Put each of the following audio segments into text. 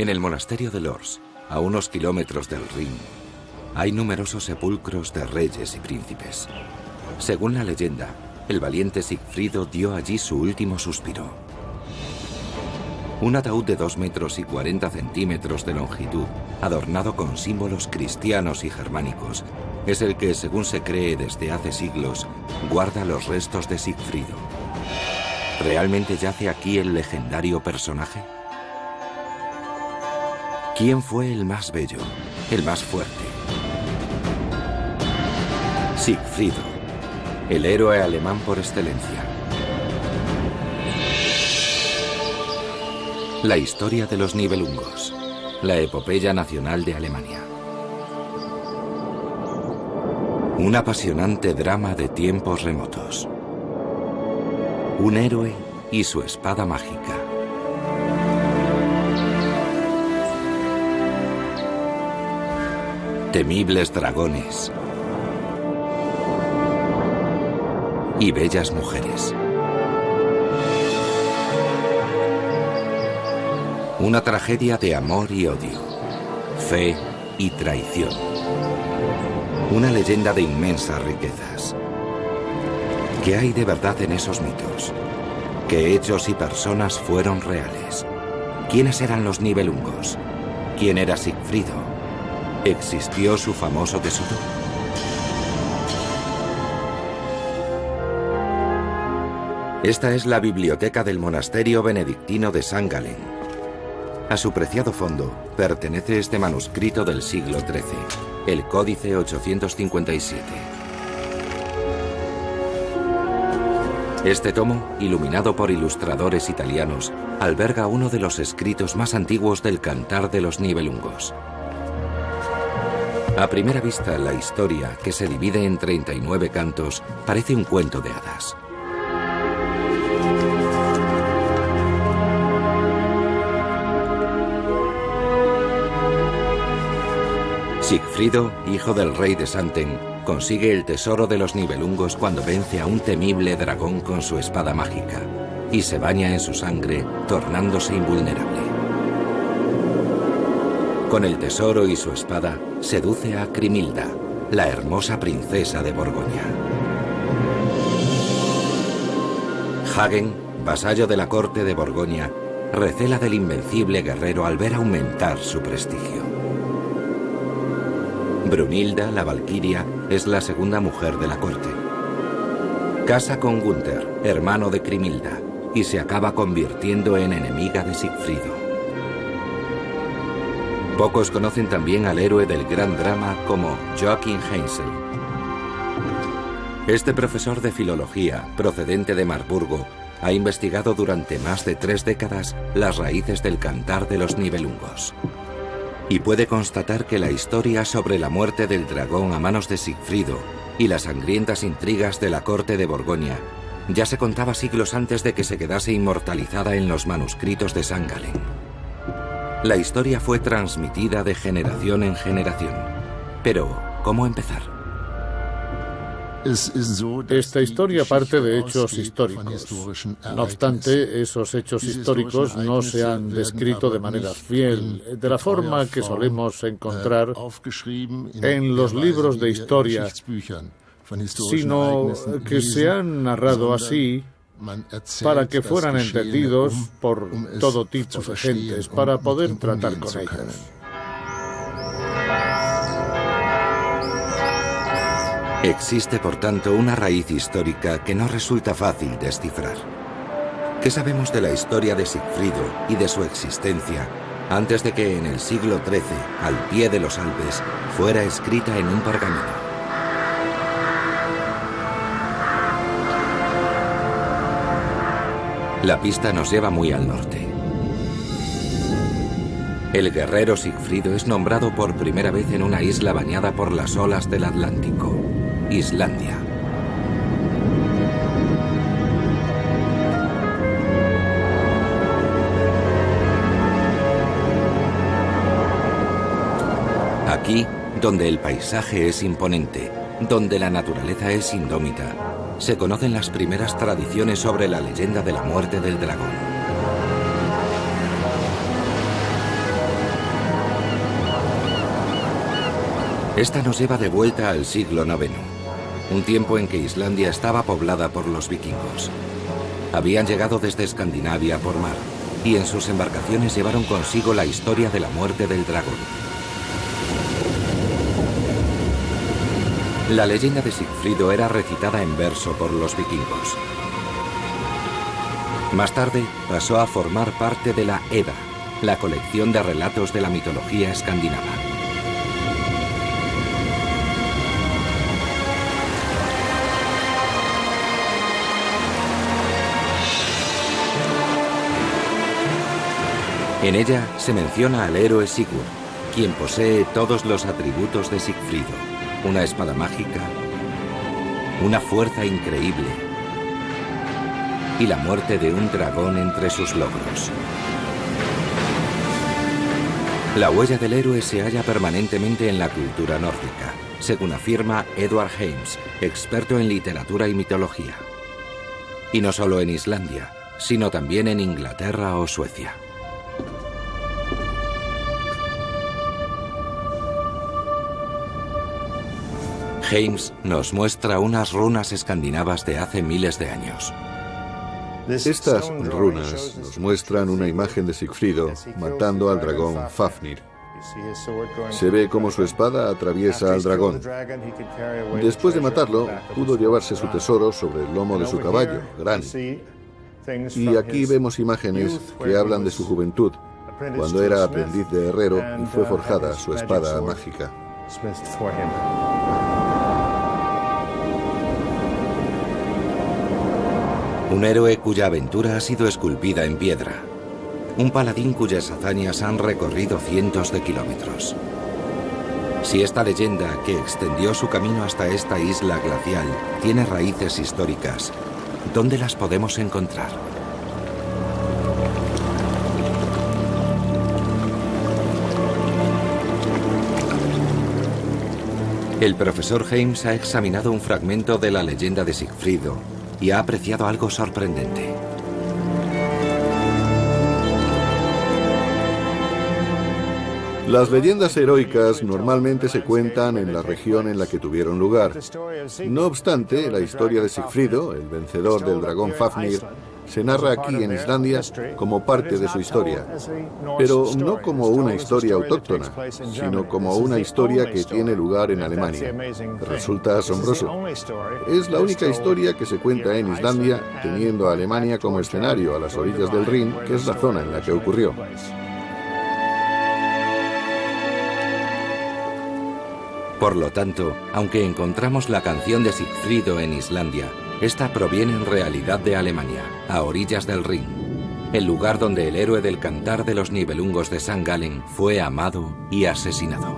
En el monasterio de Lors, a unos kilómetros del Rin, hay numerosos sepulcros de reyes y príncipes. Según la leyenda, el valiente Sigfrido dio allí su último suspiro. Un ataúd de 2 metros y 40 centímetros de longitud, adornado con símbolos cristianos y germánicos, es el que, según se cree desde hace siglos, guarda los restos de Sigfrido. ¿Realmente yace aquí el legendario personaje? ¿Quién fue el más bello, el más fuerte? Sigfrido, el héroe alemán por excelencia. La historia de los Nibelungos, la epopeya nacional de Alemania. Un apasionante drama de tiempos remotos. Un héroe y su espada mágica. Temibles dragones. Y bellas mujeres. Una tragedia de amor y odio, fe y traición. Una leyenda de inmensas riquezas. ¿Qué hay de verdad en esos mitos? ¿Qué hechos y personas fueron reales? ¿Quiénes eran los Nibelungos? ¿Quién era Sigfrido? ¿Existió su famoso tesoro? Esta es la biblioteca del monasterio benedictino de St. Gallen. A su preciado fondo pertenece este manuscrito del siglo XIII, el Códice 857. Este tomo, iluminado por ilustradores italianos, alberga uno de los escritos más antiguos del Cantar de los Nibelungos. A primera vista, la historia, que se divide en 39 cantos, parece un cuento de hadas. Sigfrido, hijo del rey de Santen, consigue el tesoro de los Nibelungos cuando vence a un temible dragón con su espada mágica y se baña en su sangre, tornándose invulnerable. Con el tesoro y su espada, seduce a Crimilda, la hermosa princesa de Borgoña. Hagen, vasallo de la corte de Borgoña, recela del invencible guerrero al ver aumentar su prestigio. Brunilda, la valquiria, es la segunda mujer de la corte. Casa con Gunther, hermano de Crimilda, y se acaba convirtiendo en enemiga de Sigfrido. Pocos conocen también al héroe del gran drama como Joachim Heinzel. Este profesor de filología, procedente de Marburgo, ha investigado durante más de 3 décadas las raíces del Cantar de los Nibelungos. Y puede constatar que la historia sobre la muerte del dragón a manos de Sigfrido y las sangrientas intrigas de la corte de Borgoña ya se contaba siglos antes de que se quedase inmortalizada en los manuscritos de St. Gallen. La historia fue transmitida de generación en generación. Pero, ¿cómo empezar? Esta historia parte de hechos históricos. No obstante, esos hechos históricos no se han descrito de manera fiel, de la forma que solemos encontrar en los libros de historia, sino que se han narrado así para que fueran entendidos por todo tipo de gentes, para poder tratar con ellos. Existe, por tanto, una raíz histórica que no resulta fácil descifrar. ¿Qué sabemos de la historia de Sigfrido y de su existencia antes de que en el siglo XIII, al pie de los Alpes, fuera escrita en un pergamino? La pista nos lleva muy al norte. El guerrero Sigfrido es nombrado por primera vez en una isla bañada por las olas del Atlántico, Islandia. Aquí, donde el paisaje es imponente, donde la naturaleza es indómita, se conocen las primeras tradiciones sobre la leyenda de la muerte del dragón. Esta nos lleva de vuelta al siglo IX, un tiempo en que Islandia estaba poblada por los vikingos. Habían llegado desde Escandinavia por mar y en sus embarcaciones llevaron consigo la historia de la muerte del dragón. La leyenda de Sigfrido era recitada en verso por los vikingos. Más tarde pasó a formar parte de la Edda, la colección de relatos de la mitología escandinava. En ella se menciona al héroe Sigurd, quien posee todos los atributos de Sigfrido: una espada mágica, una fuerza increíble y la muerte de un dragón entre sus logros. La huella del héroe se halla permanentemente en la cultura nórdica, según afirma Edward James, experto en literatura y mitología. Y no solo en Islandia, sino también en Inglaterra o Suecia. James nos muestra unas runas escandinavas de hace miles de años. Estas runas nos muestran una imagen de Sigfrido matando al dragón Fafnir. Se ve cómo su espada atraviesa al dragón. Después de matarlo, pudo llevarse su tesoro sobre el lomo de su caballo, Grani. Y aquí vemos imágenes que hablan de su juventud, cuando era aprendiz de herrero y fue forjada su espada mágica. Un héroe cuya aventura ha sido esculpida en piedra. Un paladín cuyas hazañas han recorrido cientos de kilómetros. Si esta leyenda, que extendió su camino hasta esta isla glacial, tiene raíces históricas, ¿dónde las podemos encontrar? El profesor James ha examinado un fragmento de la leyenda de Sigfrido y ha apreciado algo sorprendente. Las leyendas heroicas normalmente se cuentan en la región en la que tuvieron lugar. No obstante, la historia de Sigfrido, el vencedor del dragón Fafnir, se narra aquí en Islandia como parte de su historia, pero no como una historia autóctona, sino como una historia que tiene lugar en Alemania. Resulta asombroso. Es la única historia que se cuenta en Islandia, teniendo a Alemania como escenario a las orillas del Rin, que es la zona en la que ocurrió. Por lo tanto, aunque encontramos la canción de Sigfrido en Islandia, esta proviene en realidad de Alemania, a orillas del Rin, el lugar donde el héroe del cantar de los Nibelungos de San Gallen fue amado y asesinado.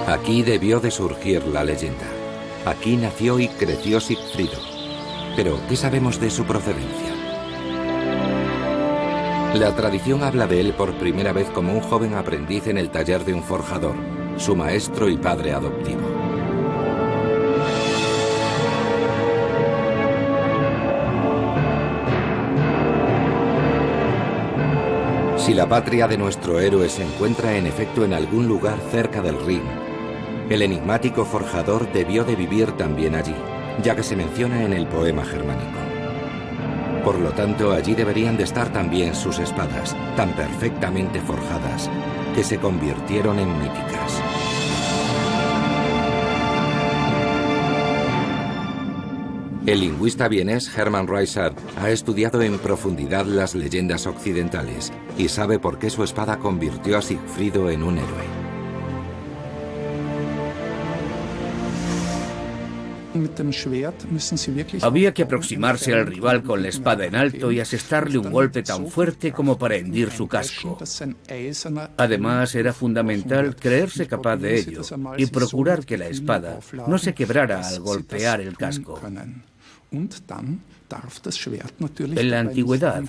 Aquí debió de surgir la leyenda. Aquí nació y creció Sigfrido. Pero, ¿qué sabemos de su procedencia? La tradición habla de él por primera vez como un joven aprendiz en el taller de un forjador, su maestro y padre adoptivo. Si la patria de nuestro héroe se encuentra en efecto en algún lugar cerca del Rin, el enigmático forjador debió de vivir también allí, ya que se menciona en el poema germánico. Por lo tanto, allí deberían de estar también sus espadas, tan perfectamente forjadas, que se convirtieron en míticas. El lingüista vienés Hermann Reichert ha estudiado en profundidad las leyendas occidentales y sabe por qué su espada convirtió a Sigfrido en un héroe. Había que aproximarse al rival con la espada en alto y asestarle un golpe tan fuerte como para hendir su casco. Además, era fundamental creerse capaz de ello y procurar que la espada no se quebrara al golpear el casco. En la antigüedad,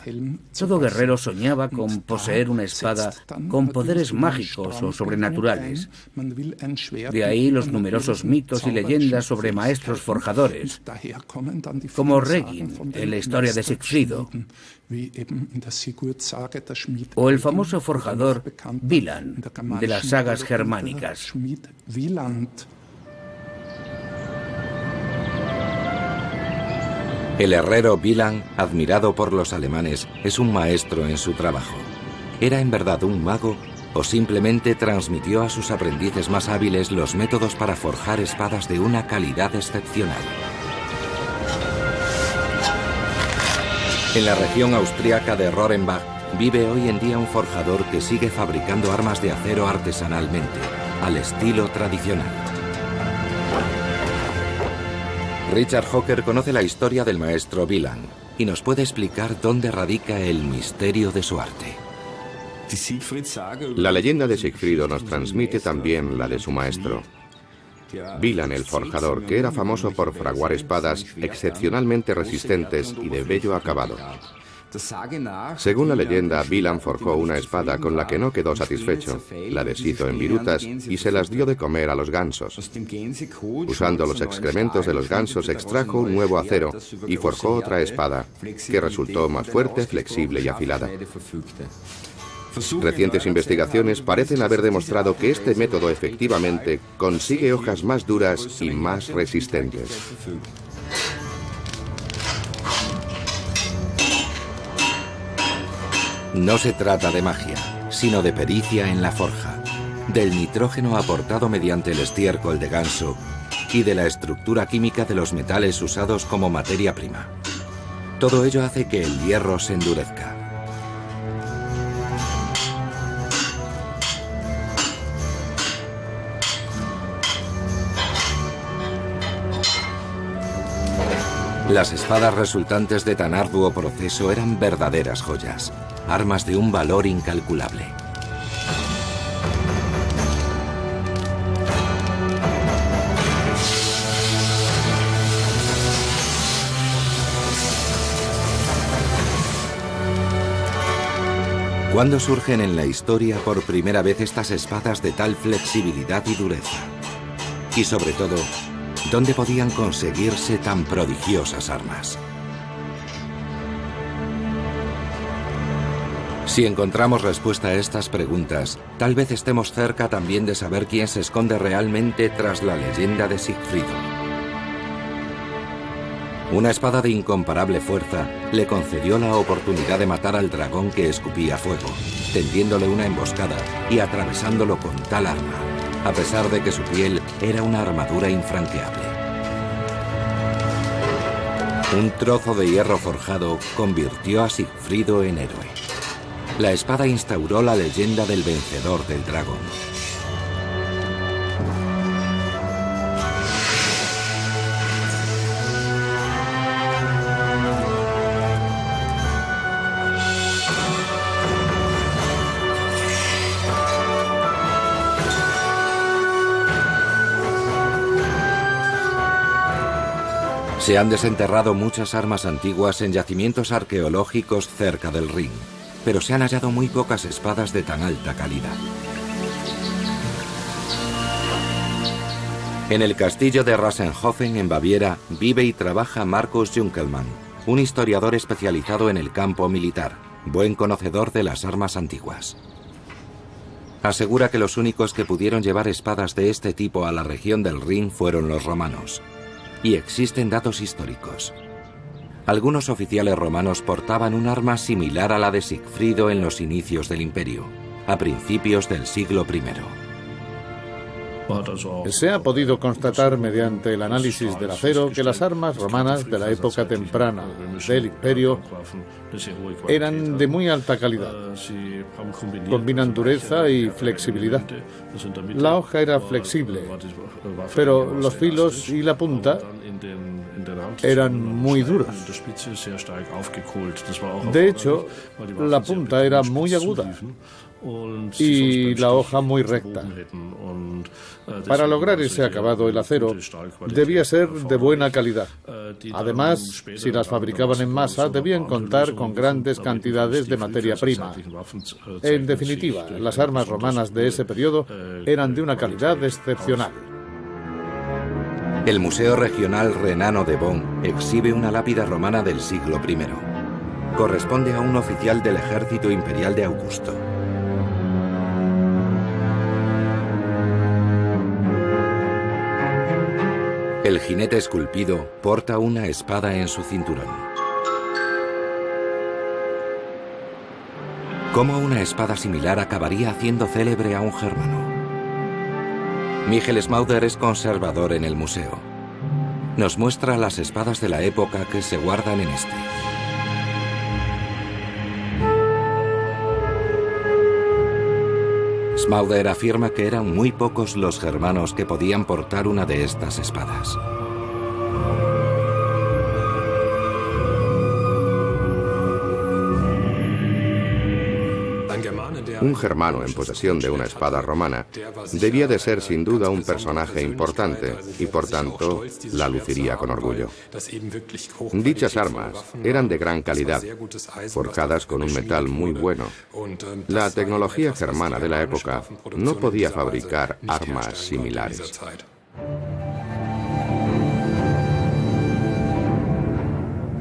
todo guerrero soñaba con poseer una espada con poderes mágicos o sobrenaturales. De ahí los numerosos mitos y leyendas sobre maestros forjadores, como Regin en la historia de Sigfrido, o el famoso forjador Wieland de las sagas germánicas. El herrero Wieland, admirado por los alemanes, es un maestro en su trabajo. ¿Era en verdad un mago o simplemente transmitió a sus aprendices más hábiles los métodos para forjar espadas de una calidad excepcional? En la región austríaca de Rohrenbach vive hoy en día un forjador que sigue fabricando armas de acero artesanalmente, al estilo tradicional. Richard Hocker conoce la historia del maestro Wieland y nos puede explicar dónde radica el misterio de su arte. La leyenda de Sigfrido nos transmite también la de su maestro. Wieland el forjador, que era famoso por fraguar espadas excepcionalmente resistentes y de bello acabado. Según la leyenda, Wieland forjó una espada con la que no quedó satisfecho, la deshizo en virutas y se las dio de comer a los gansos. Usando los excrementos de los gansos extrajo un nuevo acero y forjó otra espada, que resultó más fuerte, flexible y afilada. Recientes investigaciones parecen haber demostrado que este método efectivamente consigue hojas más duras y más resistentes. No se trata de magia, sino de pericia en la forja, del nitrógeno aportado mediante el estiércol de ganso y de la estructura química de los metales usados como materia prima. Todo ello hace que el hierro se endurezca. Las espadas resultantes de tan arduo proceso eran verdaderas joyas, armas de un valor incalculable. ¿Cuándo surgen en la historia por primera vez estas espadas de tal flexibilidad y dureza? Y sobre todo, ¿dónde podían conseguirse tan prodigiosas armas? Si encontramos respuesta a estas preguntas, tal vez estemos cerca también de saber quién se esconde realmente tras la leyenda de Sigfrido. Una espada de incomparable fuerza le concedió la oportunidad de matar al dragón que escupía fuego, tendiéndole una emboscada y atravesándolo con tal arma, a pesar de que su piel era una armadura infranqueable. Un trozo de hierro forjado convirtió a Sigfrido en héroe. La espada instauró la leyenda del vencedor del dragón. Se han desenterrado muchas armas antiguas en yacimientos arqueológicos cerca del Rin, pero se han hallado muy pocas espadas de tan alta calidad. En el castillo de Rasenhofen, en Baviera, vive y trabaja Markus Junkelmann, un historiador especializado en el campo militar, buen conocedor de las armas antiguas. Asegura que los únicos que pudieron llevar espadas de este tipo a la región del Rin fueron los romanos. Y existen datos históricos. Algunos oficiales romanos portaban un arma similar a la de Sigfrido en los inicios del imperio, a principios del siglo I. Se ha podido constatar mediante el análisis del acero que las armas romanas de la época temprana del imperio eran de muy alta calidad. Combinan dureza y flexibilidad. La hoja era flexible, pero los filos y la punta eran muy duros. De hecho, la punta era muy aguda. y la hoja muy recta. Para lograr ese acabado, el acero debía ser de buena calidad. Además, si las fabricaban en masa, debían contar con grandes cantidades de materia prima. En definitiva, las armas romanas de ese periodo eran de una calidad excepcional. El Museo Regional Renano de Bonn exhibe una lápida romana del siglo I. Corresponde a un oficial del ejército imperial de Augusto. El jinete esculpido porta una espada en su cinturón. ¿Cómo una espada similar acabaría haciendo célebre a un germano? Michel Schmauder es conservador en el museo. Nos muestra las espadas de la época que se guardan en este. Schmauder afirma que eran muy pocos los germanos que podían portar una de estas espadas. Un germano en posesión de una espada romana debía de ser sin duda un personaje importante y por tanto la luciría con orgullo. Dichas armas eran de gran calidad, forjadas con un metal muy bueno. La tecnología germana de la época no podía fabricar armas similares.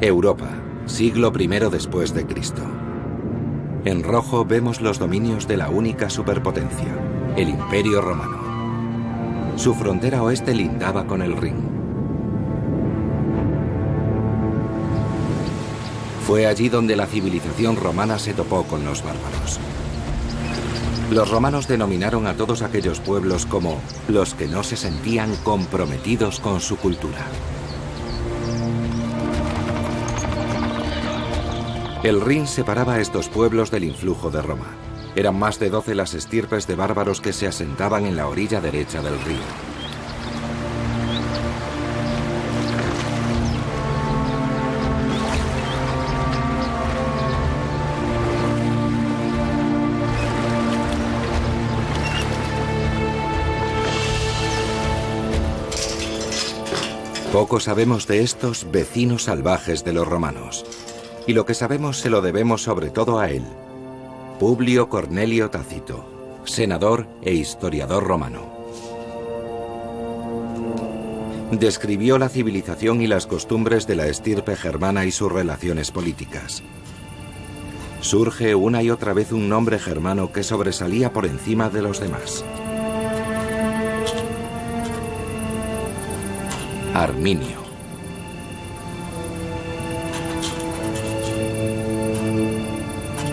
Europa, siglo I después de Cristo. En rojo vemos los dominios de la única superpotencia, el Imperio Romano. Su frontera oeste lindaba con el Rin. Fue allí donde la civilización romana se topó con los bárbaros. Los romanos denominaron a todos aquellos pueblos como los que no se sentían comprometidos con su cultura. El Rin separaba a estos pueblos del influjo de Roma. Eran más de 12 las estirpes de bárbaros que se asentaban en la orilla derecha del río. Poco sabemos de estos vecinos salvajes de los romanos. Y lo que sabemos se lo debemos sobre todo a él, Publio Cornelio Tácito, senador e historiador romano. Describió la civilización y las costumbres de la estirpe germana y sus relaciones políticas. Surge una y otra vez un nombre germano que sobresalía por encima de los demás. Arminio.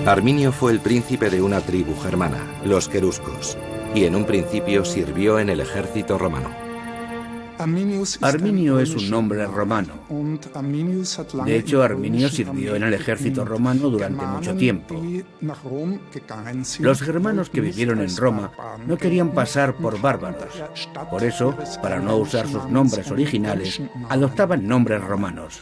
Arminio fue el príncipe de una tribu germana, los queruscos, y en un principio sirvió en el ejército romano. Arminio es un nombre romano. De hecho, Arminio sirvió en el ejército romano durante mucho tiempo. Los germanos que vivieron en Roma no querían pasar por bárbaros. Por eso, para no usar sus nombres originales, adoptaban nombres romanos.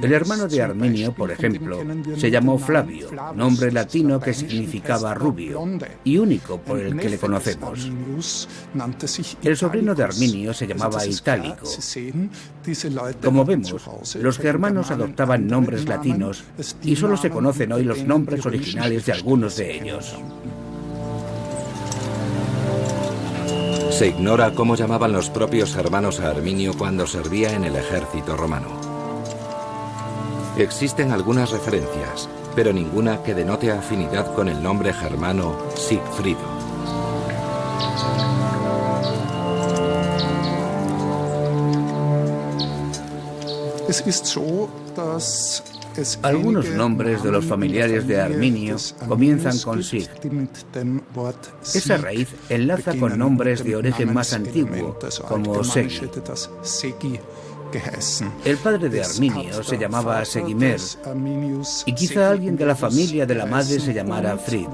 El hermano de Arminio, por ejemplo, se llamó Flavio, nombre latino que significaba rubio, y único por el que le conocemos. El sobrino de Arminio se llamaba Itálico. Como vemos, los germanos adoptaban nombres latinos y solo se conocen hoy los nombres originales de algunos de ellos. Se ignora cómo llamaban los propios germanos a Arminio cuando servía en el ejército romano. Existen algunas referencias, pero ninguna que denote afinidad con el nombre germano Sigfrido. Algunos nombres de los familiares de Arminio comienzan con Sig. Esa raíz enlaza con nombres de origen más antiguo, como Segi. El padre de Arminio se llamaba Segimer, y quizá alguien de la familia de la madre se llamara Frid.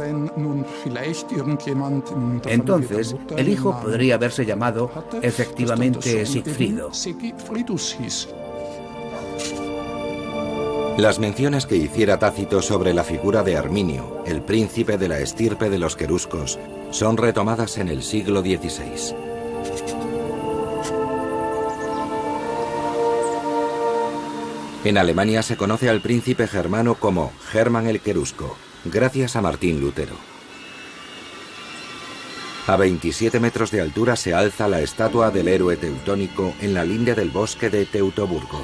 Entonces, el hijo podría haberse llamado efectivamente Sigfrido. Las menciones que hiciera Tácito sobre la figura de Arminio, el príncipe de la estirpe de los queruscos, son retomadas en el siglo XVI. En Alemania se conoce al príncipe germano como Hermann el Querusco, gracias a Martín Lutero. A 27 metros de altura se alza la estatua del héroe teutónico en la linde del bosque de Teutoburgo.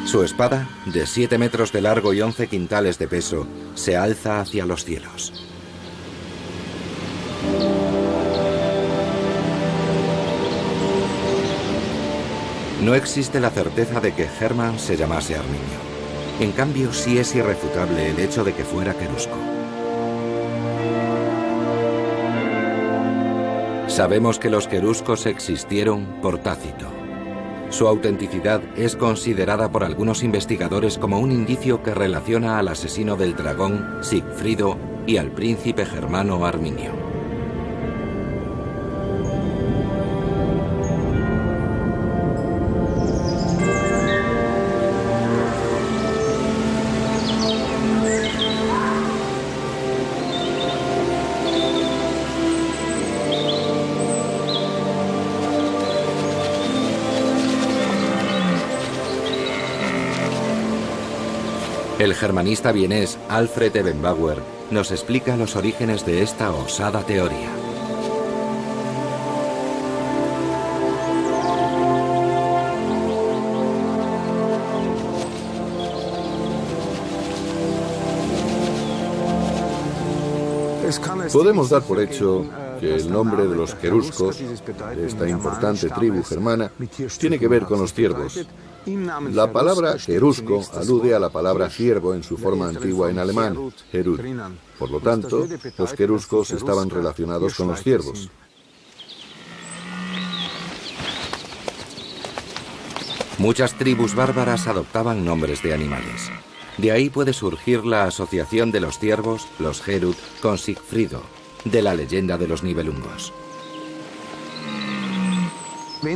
Su espada, de 7 metros de largo y 11 quintales de peso, se alza hacia los cielos. No existe la certeza de que Hermann se llamase Arminio. En cambio, sí es irrefutable el hecho de que fuera querusco. Sabemos que los queruscos existieron por Tácito. Su autenticidad es considerada por algunos investigadores como un indicio que relaciona al asesino del dragón, Sigfrido, y al príncipe germano Arminio. El germanista vienés Alfred Ebenbauer nos explica los orígenes de esta osada teoría. Podemos dar por hecho que el nombre de los queruscos, de esta importante tribu germana, tiene que ver con los ciervos. La palabra querusco alude a la palabra ciervo en su forma antigua en alemán, Herud. Por lo tanto, los queruscos estaban relacionados con los ciervos. Muchas tribus bárbaras adoptaban nombres de animales. De ahí puede surgir la asociación de los ciervos, los Herud, con Sigfrido, de la leyenda de los Nibelungos.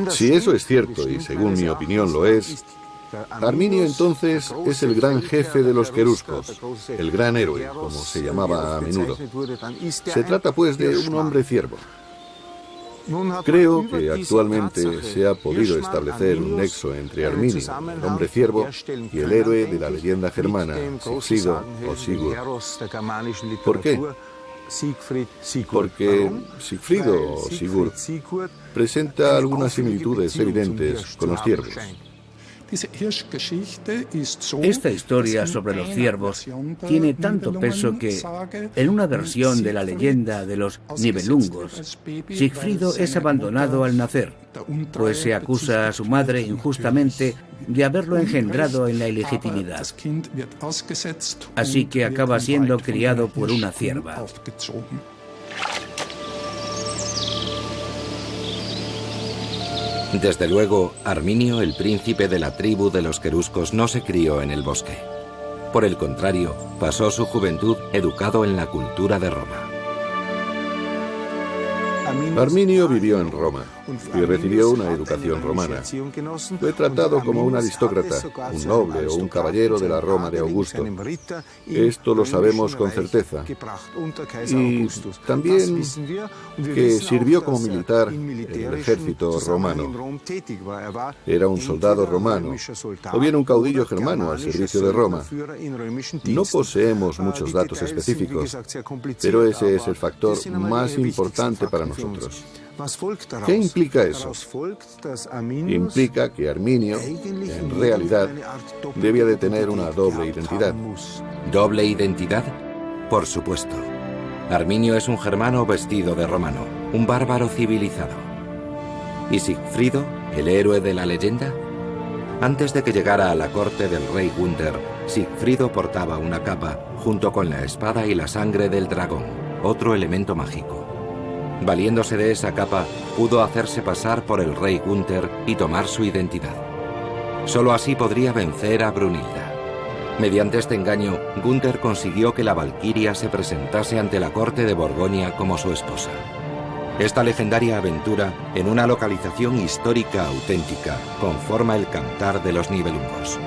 Si eso es cierto, y según mi opinión lo es, Arminio entonces es el gran jefe de los queruscos, el gran héroe, como se llamaba a menudo. Se trata pues de un hombre ciervo. Creo que actualmente se ha podido establecer un nexo entre Arminio, el hombre ciervo, y el héroe de la leyenda germana, Sigfrido o Sigurd. ¿Por qué? Porque Sigfrido o Sigurd presenta algunas similitudes evidentes con los ciervos. Esta historia sobre los ciervos tiene tanto peso que, en una versión de la leyenda de los Nibelungos, Sigfrido es abandonado al nacer, pues se acusa a su madre injustamente de haberlo engendrado en la ilegitimidad. Así que acaba siendo criado por una cierva. Desde luego, Arminio, el príncipe de la tribu de los queruscos, no se crió en el bosque. Por el contrario, pasó su juventud educado en la cultura de Roma. Arminio vivió en Roma y recibió una educación romana. Fue tratado como un aristócrata, un noble o un caballero de la Roma de Augusto. Esto lo sabemos con certeza. Y también que sirvió como militar en el ejército romano. Era un soldado romano, o bien un caudillo germano al servicio de Roma. No poseemos muchos datos específicos, pero ese es el factor más importante para nosotros. ¿Qué implica eso? Implica que Arminio, en realidad, debía de tener una doble identidad. ¿Doble identidad? Por supuesto. Arminio es un germano vestido de romano, un bárbaro civilizado. ¿Y Sigfrido, el héroe de la leyenda? Antes de que llegara a la corte del rey Gunther, Sigfrido portaba una capa, junto con la espada y la sangre del dragón, otro elemento mágico. Valiéndose de esa capa, pudo hacerse pasar por el rey Gunther y tomar su identidad. Solo así podría vencer a Brunilda. Mediante este engaño, Gunther consiguió que la valquiria se presentase ante la corte de Borgoña como su esposa. Esta legendaria aventura, en una localización histórica auténtica, conforma el Cantar de los Nibelungos.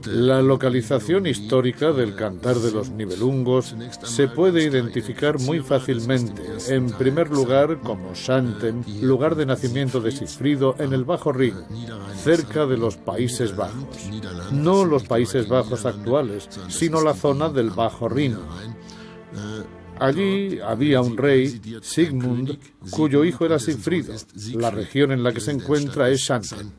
La localización histórica del Cantar de los Nibelungos se puede identificar muy fácilmente, en primer lugar como Xanten, lugar de nacimiento de Sigfrido en el Bajo Rin, cerca de los Países Bajos. No los Países Bajos actuales, sino la zona del Bajo Rin. Allí había un rey, Sigmund, cuyo hijo era Sigfrido. La región en la que se encuentra es Xanten.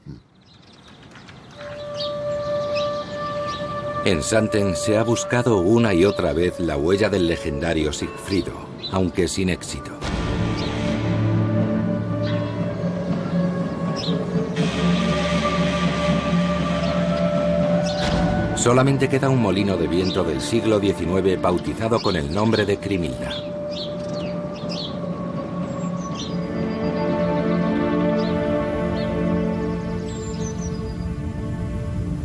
En Xanten se ha buscado una y otra vez la huella del legendario Sigfrido, aunque sin éxito. Solamente queda un molino de viento del siglo XIX bautizado con el nombre de Grimhilda.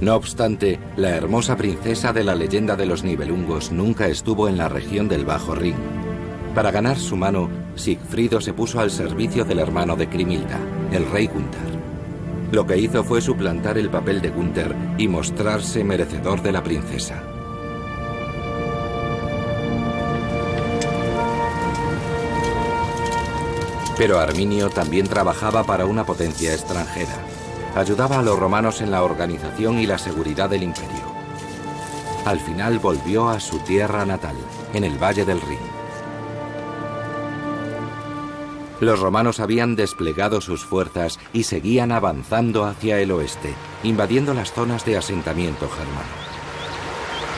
No obstante, la hermosa princesa de la leyenda de los Nibelungos nunca estuvo en la región del Bajo Rin. Para ganar su mano, Sigfrido se puso al servicio del hermano de Grimhilda, el rey Gunther. Lo que hizo fue suplantar el papel de Gunther y mostrarse merecedor de la princesa. Pero Arminio también trabajaba para una potencia extranjera. Ayudaba a los romanos en la organización y la seguridad del imperio. Al final volvió a su tierra natal, en el Valle del Rin. Los romanos habían desplegado sus fuerzas y seguían avanzando hacia el oeste, invadiendo las zonas de asentamiento germano.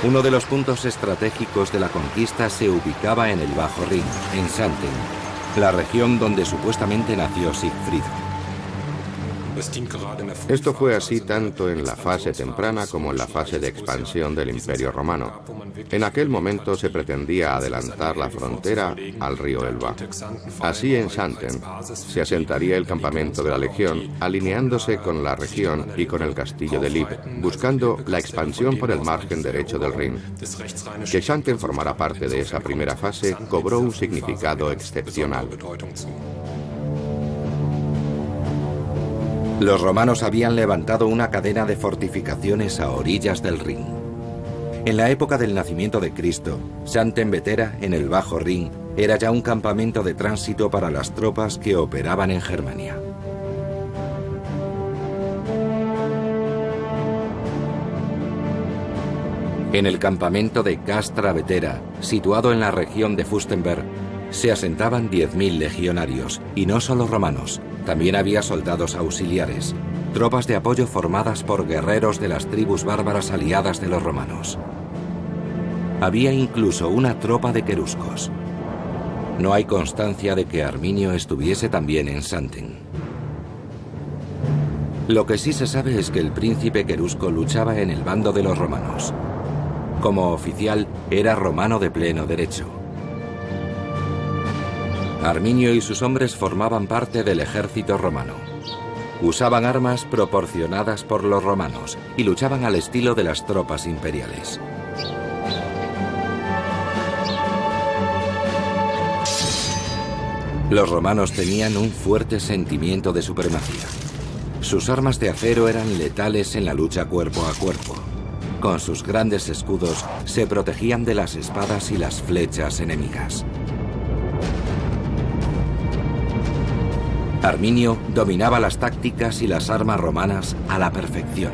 Uno de los puntos estratégicos de la conquista se ubicaba en el Bajo Rin, en Xanten, la región donde supuestamente nació Sigfrido. Esto fue así tanto en la fase temprana como en la fase de expansión del Imperio Romano. En aquel momento se pretendía adelantar la frontera al río Elba. Así en Xanten se asentaría el campamento de la Legión, alineándose con la región y con el castillo de Lib, buscando la expansión por el margen derecho del Rin. Que Xanten formara parte de esa primera fase cobró un significado excepcional. Los romanos habían levantado una cadena de fortificaciones a orillas del Rin. En la época del nacimiento de Cristo, Xanten Vetera, en el Bajo Rin, era ya un campamento de tránsito para las tropas que operaban en Germania. En el campamento de Castra Vetera, situado en la región de Fürstenberg, se asentaban 10.000 legionarios, y no solo romanos. También había soldados auxiliares, tropas de apoyo formadas por guerreros de las tribus bárbaras aliadas de los romanos. Había incluso una tropa de queruscos. No hay constancia de que Arminio estuviese también en Xanten. Lo que sí se sabe es que el príncipe querusco luchaba en el bando de los romanos. Como oficial, era romano de pleno derecho. Arminio y sus hombres formaban parte del ejército romano. Usaban armas proporcionadas por los romanos y luchaban al estilo de las tropas imperiales. Los romanos tenían un fuerte sentimiento de supremacía. Sus armas de acero eran letales en la lucha cuerpo a cuerpo. Con sus grandes escudos se protegían de las espadas y las flechas enemigas. Arminio dominaba las tácticas y las armas romanas a la perfección.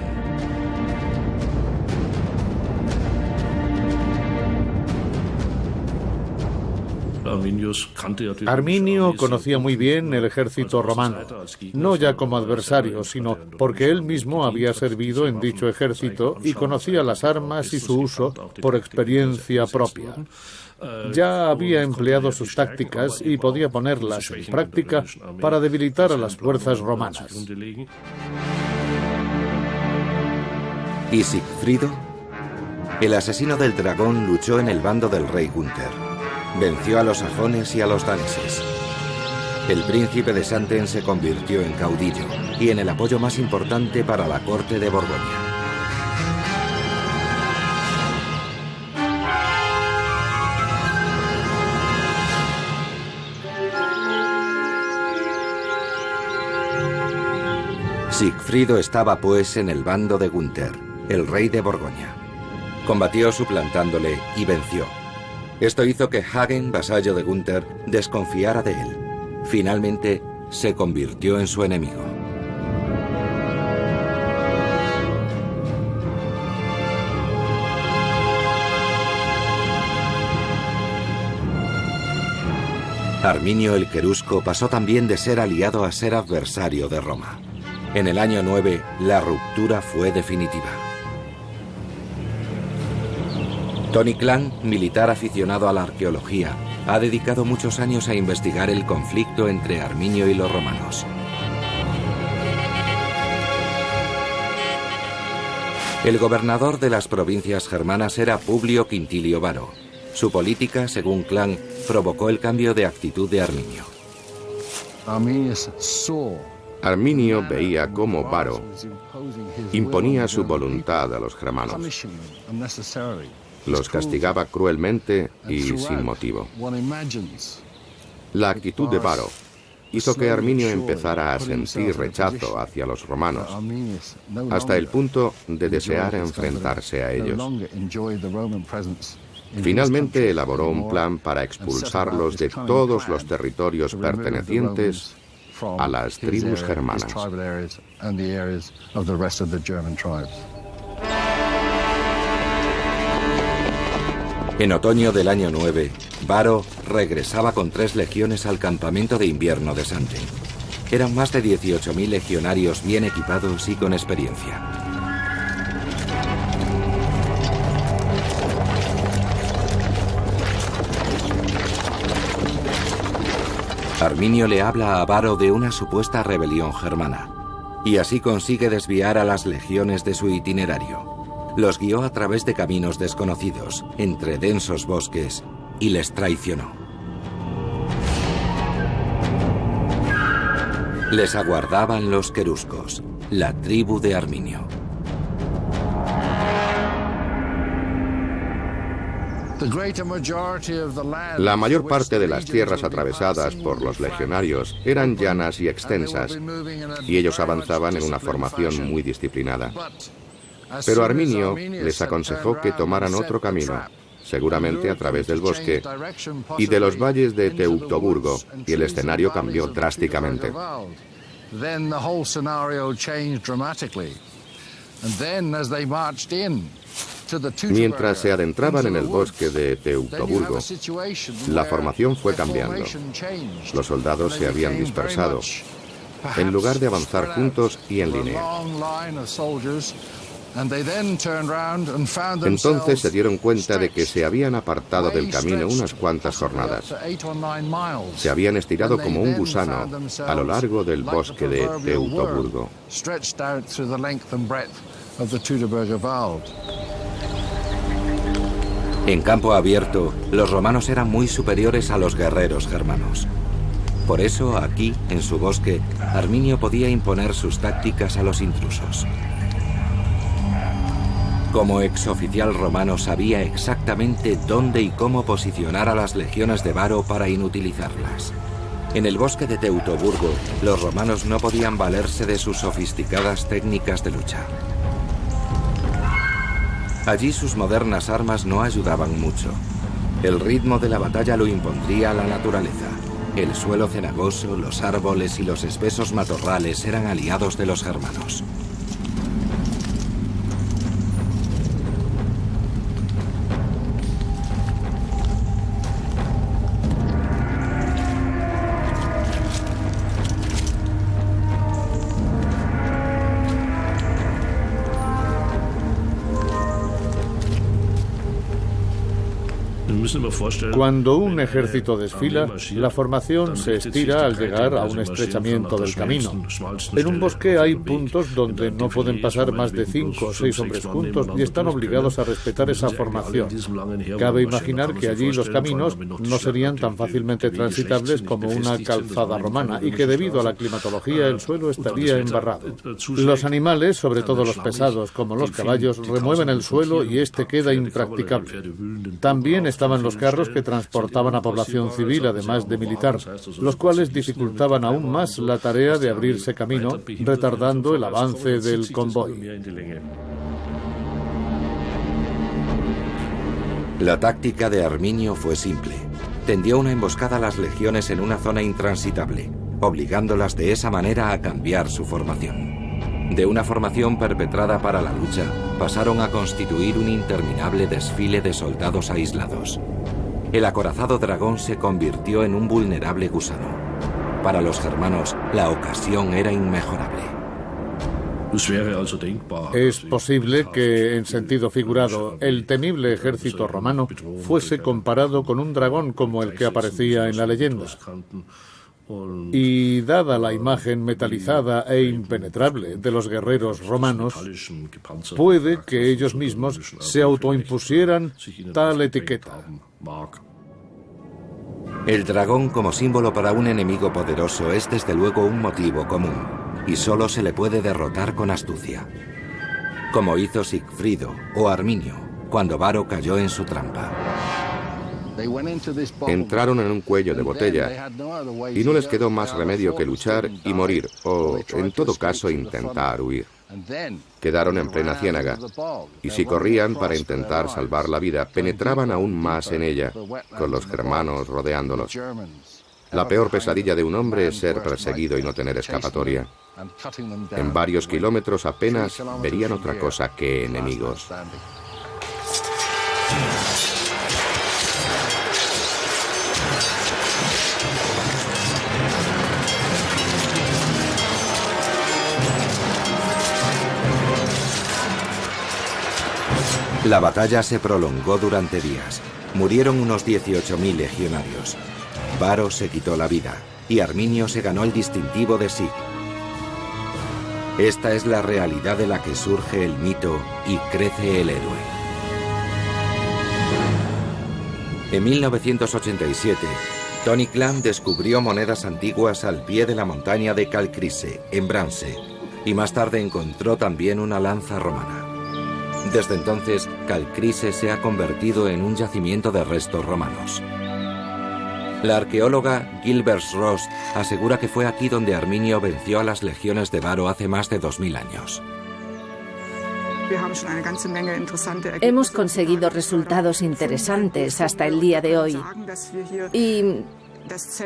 Arminio conocía muy bien el ejército romano, no ya como adversario, sino porque él mismo había servido en dicho ejército y conocía las armas y su uso por experiencia propia. Ya había empleado sus tácticas y podía ponerlas en práctica para debilitar a las fuerzas romanas. ¿Y Sigfrido? El asesino del dragón luchó en el bando del rey Gunther. Venció a los sajones y a los daneses. El príncipe de Xanten se convirtió en caudillo y en el apoyo más importante para la corte de Borgoña. Sigfrido estaba pues en el bando de Gunther, el rey de Borgoña. Combatió suplantándole y venció. Esto hizo que Hagen, vasallo de Gunther, desconfiara de él. Finalmente, se convirtió en su enemigo. Arminio el Querusco pasó también de ser aliado a ser adversario de Roma. En el año 9, la ruptura fue definitiva. Tony Klang, militar aficionado a la arqueología, ha dedicado muchos años a investigar el conflicto entre Arminio y los romanos. El gobernador de las provincias germanas era Publio Quintilio Varo. Su política, según Klang, provocó el cambio de actitud de Arminio. Arminio veía cómo Varo imponía su voluntad a los germanos. Los castigaba cruelmente y sin motivo. La actitud de Varo hizo que Arminio empezara a sentir rechazo hacia los romanos, hasta el punto de desear enfrentarse a ellos. Finalmente elaboró un plan para expulsarlos de todos los territorios pertenecientes a las tribus germanas. En otoño del año 9, Varo regresaba con 3 legiones al campamento de invierno de Sante. Eran más de 18.000 legionarios bien equipados y con experiencia. Arminio le habla a Varo de una supuesta rebelión germana, y así consigue desviar a las legiones de su itinerario. Los guió a través de caminos desconocidos, entre densos bosques, y les traicionó. Les aguardaban los queruscos, la tribu de Arminio. La mayor parte de las tierras atravesadas por los legionarios eran llanas y extensas, y ellos avanzaban en una formación muy disciplinada. Pero Arminio les aconsejó que tomaran otro camino, seguramente a través del bosque y de los valles de Teutoburgo, y el escenario cambió drásticamente. Mientras se adentraban en el bosque de Teutoburgo, la formación fue cambiando. Los soldados se habían dispersado, en lugar de avanzar juntos y en línea. Entonces se dieron cuenta de que se habían apartado del camino unas cuantas jornadas. Se habían estirado como un gusano a lo largo del bosque de Teutoburgo. En campo abierto, los romanos eran muy superiores a los guerreros germanos. Por eso, aquí, en su bosque, Arminio podía imponer sus tácticas a los intrusos. Como exoficial romano sabía exactamente dónde y cómo posicionar a las legiones de Varo para inutilizarlas. En el bosque de Teutoburgo, los romanos no podían valerse de sus sofisticadas técnicas de lucha. Allí sus modernas armas no ayudaban mucho. El ritmo de la batalla lo impondría la naturaleza. El suelo cenagoso, los árboles y los espesos matorrales eran aliados de los germanos. Cuando un ejército desfila, la formación se estira al llegar a un estrechamiento del camino. En un bosque hay puntos donde no pueden pasar más de 5 o 6 hombres juntos y están obligados a respetar esa formación. Cabe imaginar que allí los caminos no serían tan fácilmente transitables como una calzada romana y que debido a la climatología el suelo estaría embarrado. Los animales, sobre todo los pesados como los caballos, remueven el suelo y este queda impracticable. También estaban los carros que transportaban a población civil, además de militar, los cuales dificultaban aún más la tarea de abrirse camino, retardando el avance del convoy. La táctica de Arminio fue simple. Tendió una emboscada a las legiones en una zona intransitable, obligándolas de esa manera a cambiar su formación. De una formación perpetrada para la lucha, pasaron a constituir un interminable desfile de soldados aislados. El acorazado dragón se convirtió en un vulnerable gusano. Para los germanos, la ocasión era inmejorable. Es posible que, en sentido figurado, el temible ejército romano fuese comparado con un dragón como el que aparecía en la leyenda. Y dada la imagen metalizada e impenetrable de los guerreros romanos, puede que ellos mismos se autoimpusieran tal etiqueta. El dragón como símbolo para un enemigo poderoso es desde luego un motivo común, y solo se le puede derrotar con astucia. Como hizo Sigfrido o Arminio, cuando Varo cayó en su trampa. Entraron en un cuello de botella y no les quedó más remedio que luchar y morir, o, en todo caso, intentar huir. Quedaron en plena ciénaga, y si corrían para intentar salvar la vida, penetraban aún más en ella, con los germanos rodeándolos. La peor pesadilla de un hombre es ser perseguido y no tener escapatoria. En varios kilómetros apenas verían otra cosa que enemigos. La batalla se prolongó durante días. Murieron unos 18.000 legionarios. Varo se quitó la vida y Arminio se ganó el distintivo de Sig. Esta es la realidad de la que surge el mito y crece el héroe. En 1987, Tony Clan descubrió monedas antiguas al pie de la montaña de Calcrise, en Brance, y más tarde encontró también una lanza romana. Desde entonces, Calcrise se ha convertido en un yacimiento de restos romanos. La arqueóloga Gilbert Ross asegura que fue aquí donde Arminio venció a las legiones de Varo hace más de 2000 años. Hemos conseguido resultados interesantes hasta el día de hoy. Y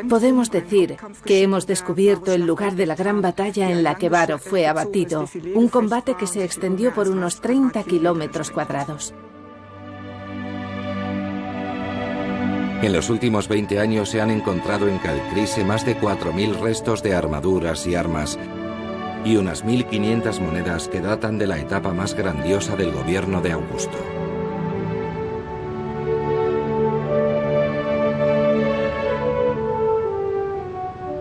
podemos decir que hemos descubierto el lugar de la gran batalla en la que Varo fue abatido, un combate que se extendió por unos 30 kilómetros cuadrados. En los últimos 20 años se han encontrado en Calcrise más de 4.000 restos de armaduras y armas y unas 1.500 monedas que datan de la etapa más grandiosa del gobierno de Augusto.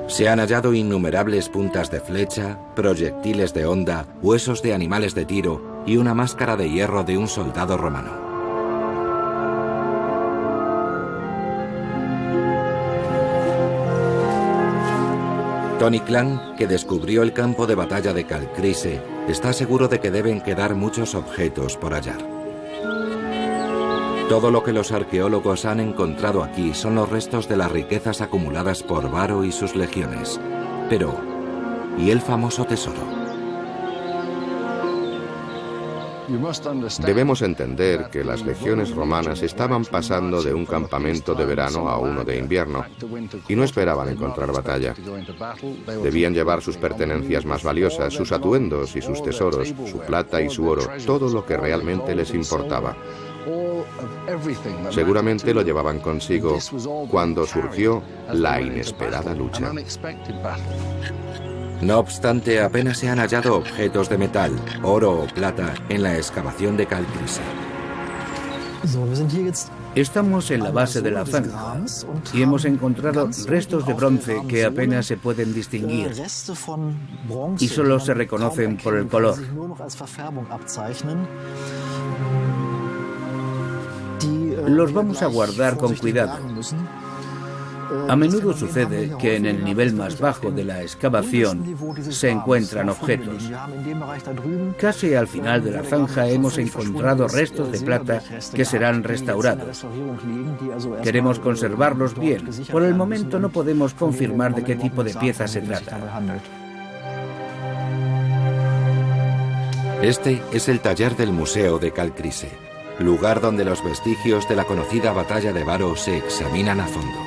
Se han hallado innumerables puntas de flecha, proyectiles de honda, huesos de animales de tiro y una máscara de hierro de un soldado romano. Tony Clan, que descubrió el campo de batalla de Calcrise, está seguro de que deben quedar muchos objetos por hallar. Todo lo que los arqueólogos han encontrado aquí son los restos de las riquezas acumuladas por Varo y sus legiones. Pero, ¿y el famoso tesoro? Debemos entender que las legiones romanas estaban pasando de un campamento de verano a uno de invierno y no esperaban encontrar batalla. Debían llevar sus pertenencias más valiosas, sus atuendos y sus tesoros, su plata y su oro, todo lo que realmente les importaba. Seguramente lo llevaban consigo cuando surgió la inesperada lucha. No obstante, apenas se han hallado objetos de metal, oro o plata en la excavación de Calcrise. Estamos en la base de la zanja y hemos encontrado restos de bronce que apenas se pueden distinguir y solo se reconocen por el color. Los vamos a guardar con cuidado. A menudo sucede que en el nivel más bajo de la excavación se encuentran objetos. Casi al final de la zanja hemos encontrado restos de plata que serán restaurados. Queremos conservarlos bien. Por el momento no podemos confirmar de qué tipo de pieza se trata. Este es el taller del Museo de Calcrise. lugar donde los vestigios de la conocida batalla de Varo se examinan a fondo.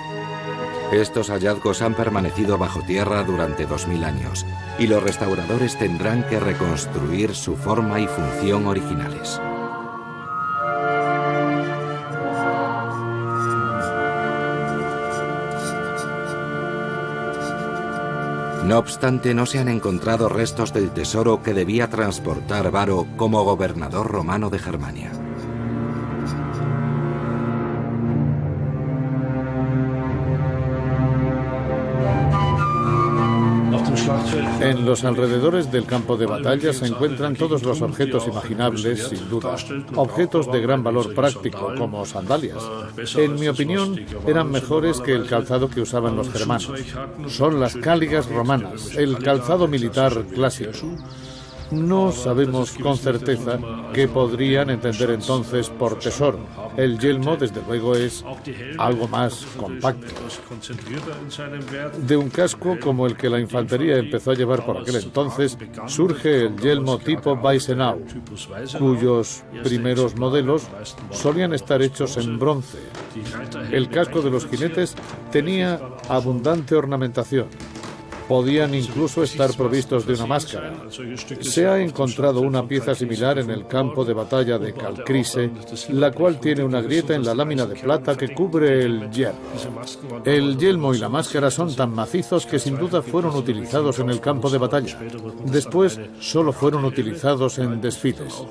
Estos hallazgos han permanecido bajo tierra durante 2000 años y los restauradores tendrán que reconstruir su forma y función originales. No obstante, no se han encontrado restos del tesoro que debía transportar Varo como gobernador romano de Germania. En los alrededores del campo de batalla se encuentran todos los objetos imaginables, sin duda. Objetos de gran valor práctico, como sandalias. En mi opinión, eran mejores que el calzado que usaban los germanos. Son las cáligas romanas, el calzado militar clásico. No sabemos con certeza qué podrían entender entonces por tesoro. El yelmo, desde luego, es algo más compacto. De un casco como el que la infantería empezó a llevar por aquel entonces, surge el yelmo tipo Weissenau, cuyos primeros modelos solían estar hechos en bronce. El casco de los jinetes tenía abundante ornamentación. Podían incluso estar provistos de una máscara. Se ha encontrado una pieza similar en el campo de batalla de Calcrise, la cual tiene una grieta en la lámina de plata que cubre el yelmo. El yelmo y la máscara son tan macizos que sin duda fueron utilizados en el campo de batalla. Después solo fueron utilizados en desfiles.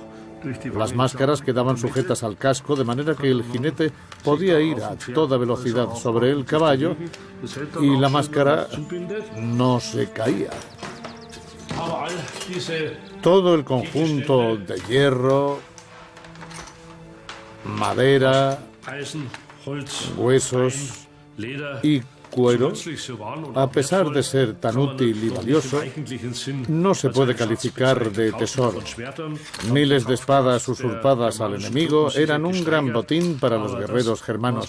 Las máscaras quedaban sujetas al casco de manera que el jinete podía ir a toda velocidad sobre el caballo y la máscara no se caía. Todo el conjunto de hierro, madera, huesos y cuero, a pesar de ser tan útil y valioso, no se puede calificar de tesoro. Miles de espadas usurpadas al enemigo eran un gran botín para los guerreros germanos.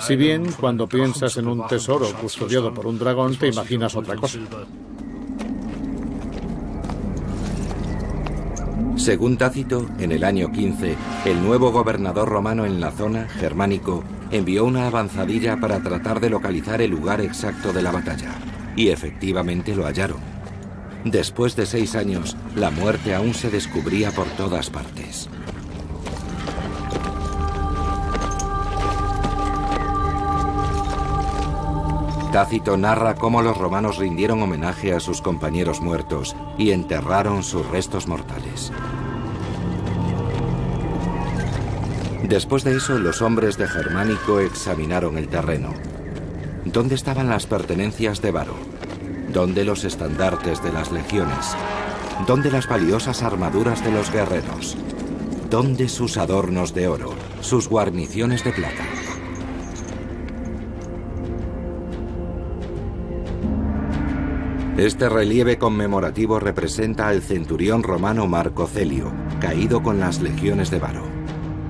Si bien, cuando piensas en un tesoro custodiado por un dragón, te imaginas otra cosa. Según Tácito, en el año 15, el nuevo gobernador romano en la zona, Germánico, envió una avanzadilla para tratar de localizar el lugar exacto de la batalla. Y efectivamente lo hallaron. Después de 6 años, la muerte aún se descubría por todas partes. Tácito narra cómo los romanos rindieron homenaje a sus compañeros muertos y enterraron sus restos mortales. Después de eso, los hombres de Germánico examinaron el terreno. ¿Dónde estaban las pertenencias de Varo? ¿Dónde los estandartes de las legiones? ¿Dónde las valiosas armaduras de los guerreros? ¿Dónde sus adornos de oro, sus guarniciones de plata? Este relieve conmemorativo representa al centurión romano Marco Celio, caído con las legiones de Varo.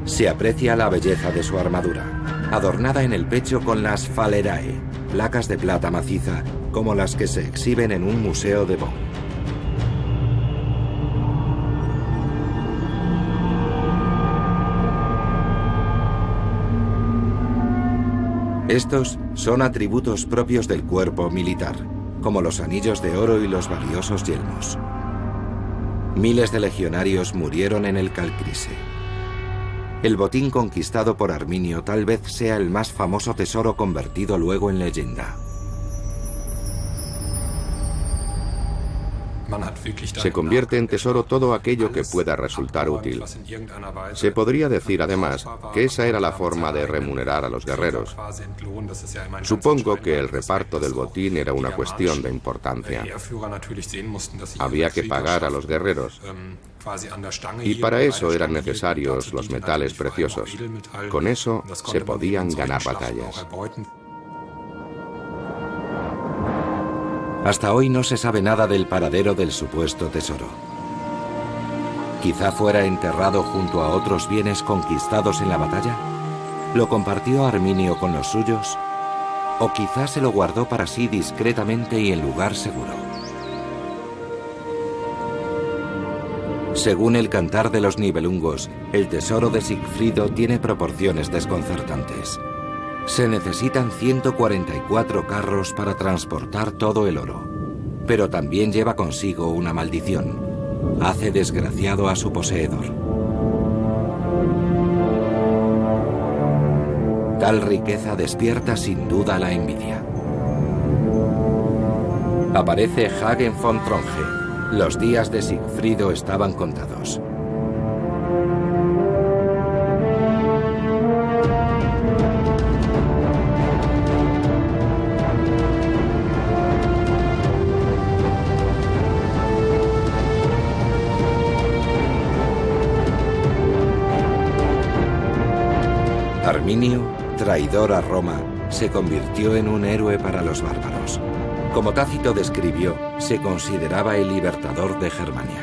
Se aprecia la belleza de su armadura, adornada en el pecho con las falerae, placas de plata maciza, como las que se exhiben en un museo de Bonn. Estos son atributos propios del cuerpo militar, como los anillos de oro y los valiosos yelmos. Miles de legionarios murieron en el Calcrise. El botín conquistado por Arminio tal vez sea el más famoso tesoro convertido luego en leyenda. Se convierte en tesoro todo aquello que pueda resultar útil. Se podría decir además que esa era la forma de remunerar a los guerreros. Supongo que el reparto del botín era una cuestión de importancia. Había que pagar a los guerreros. Y para eso eran necesarios los metales preciosos. Con eso se podían ganar batallas. Hasta hoy no se sabe nada del paradero del supuesto tesoro. Quizá fuera enterrado junto a otros bienes conquistados en la batalla. ¿Lo compartió Arminio con los suyos? ¿O quizá se lo guardó para sí discretamente y en lugar seguro? Según el Cantar de los Nibelungos, el tesoro de Sigfrido tiene proporciones desconcertantes. Se necesitan 144 carros para transportar todo el oro, pero también lleva consigo una maldición. Hace desgraciado a su poseedor. Tal riqueza despierta sin duda la envidia. Aparece Hagen von Tronje. Los días de Sigfrido estaban contados. Arminio, traidor a Roma, se convirtió en un héroe para los bárbaros. Como Tácito describió, se consideraba el libertador de Germania.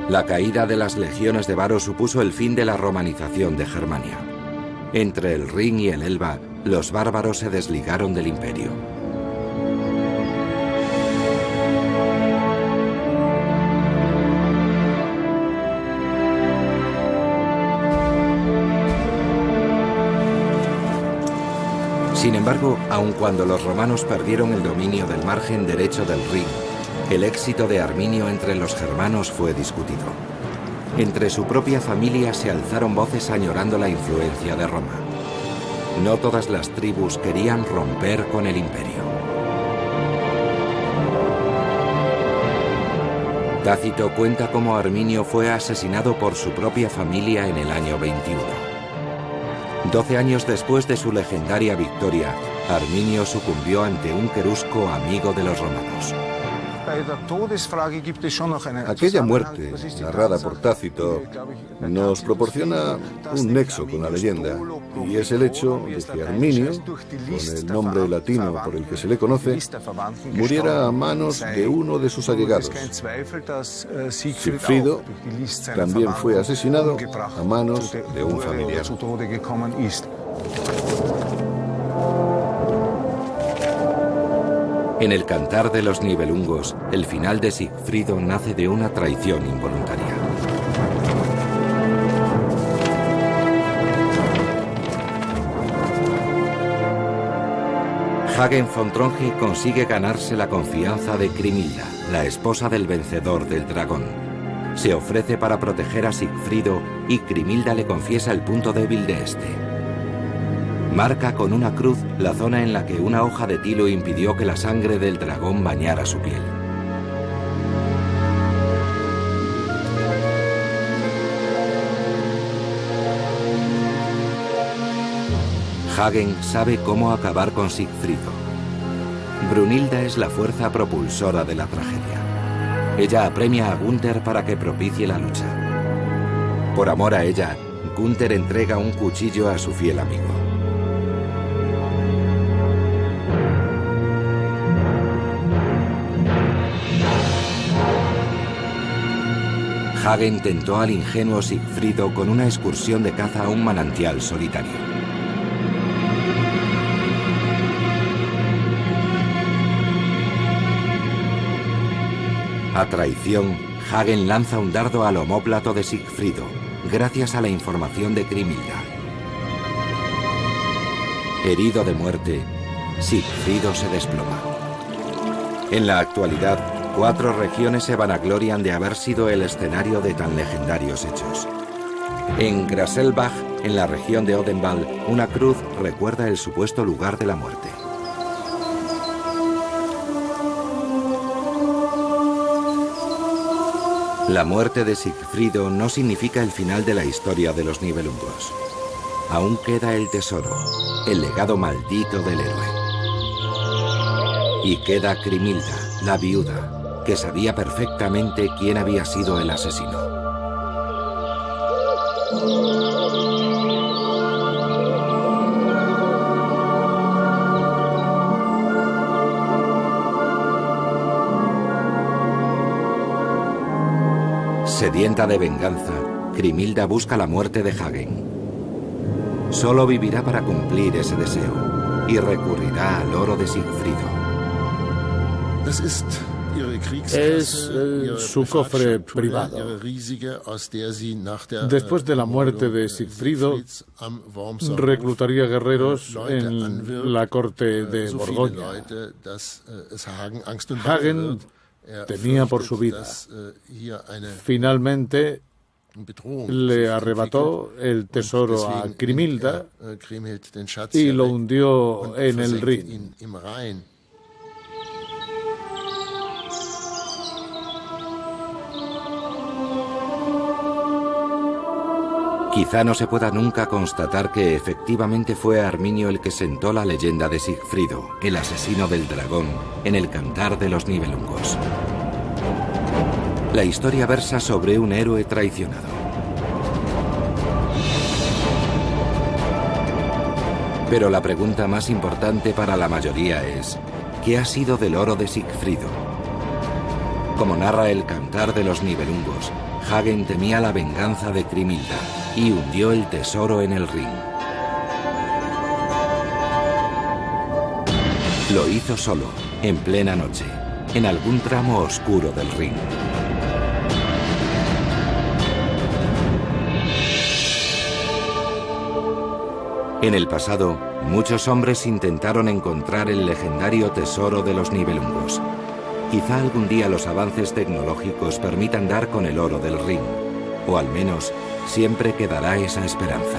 La caída de las legiones de Varo supuso el fin de la romanización de Germania. Entre el Rin y el Elba, los bárbaros se desligaron del imperio. Sin embargo, aun cuando los romanos perdieron el dominio del margen derecho del Rin, el éxito de Arminio entre los germanos fue discutido. Entre su propia familia se alzaron voces añorando la influencia de Roma. No todas las tribus querían romper con el imperio. Tácito cuenta cómo Arminio fue asesinado por su propia familia en el año 21. 12 años después de su legendaria victoria, Arminio sucumbió ante un querusco amigo de los romanos. Aquella muerte, narrada por Tácito, nos proporciona un nexo con la leyenda, y es el hecho de que Arminio, con el nombre latino por el que se le conoce, muriera a manos de uno de sus allegados. Sigfrido también fue asesinado a manos de un familiar. En el Cantar de los Nibelungos, el final de Sigfrido nace de una traición involuntaria. Hagen von Tronje consigue ganarse la confianza de Grimhilda, la esposa del vencedor del dragón. Se ofrece para proteger a Sigfrido y Grimhilda le confiesa el punto débil de este. Marca con una cruz la zona en la que una hoja de tilo impidió que la sangre del dragón bañara su piel. Hagen sabe cómo acabar con Sigfrido. Brunhilda es la fuerza propulsora de la tragedia. Ella apremia a Gunther para que propicie la lucha. Por amor a ella, Gunther entrega un cuchillo a su fiel amigo. Hagen tentó al ingenuo Sigfrido con una excursión de caza a un manantial solitario. A traición, Hagen lanza un dardo al omóplato de Sigfrido, gracias a la información de Grimhilda. Herido de muerte, Sigfrido se desploma. En la actualidad, 4 regiones se vanaglorian de haber sido el escenario de tan legendarios hechos. En Grasselbach, en la región de Odenwald, una cruz recuerda el supuesto lugar de la muerte. La muerte de Sigfrido no significa el final de la historia de los Nibelungos. Aún queda el tesoro, el legado maldito del héroe. Y queda Grimhilda, la viuda, que sabía perfectamente quién había sido el asesino. Sedienta de venganza, Grimhilda busca la muerte de Hagen. Solo vivirá para cumplir ese deseo y recurrirá al oro de Sigfrido. Es su cofre privado. Después de la muerte de Sigfrido, reclutaría guerreros en la corte de Borgoña. Hagen temía por su vida. Finalmente le arrebató el tesoro a Grimhilda y lo hundió en el Rin. Quizá no se pueda nunca constatar que efectivamente fue Arminio el que sentó la leyenda de Sigfrido, el asesino del dragón, en el Cantar de los Nibelungos. La historia versa sobre un héroe traicionado. Pero la pregunta más importante para la mayoría es: ¿qué ha sido del oro de Sigfrido? Como narra el Cantar de los Nibelungos, Hagen temía la venganza de Grimhilda y hundió el tesoro en el Rin. Lo hizo solo, en plena noche, en algún tramo oscuro del Rin. En el pasado, muchos hombres intentaron encontrar el legendario tesoro de los Nibelungos. Quizá algún día los avances tecnológicos permitan dar con el oro del Rin, o al menos siempre quedará esa esperanza.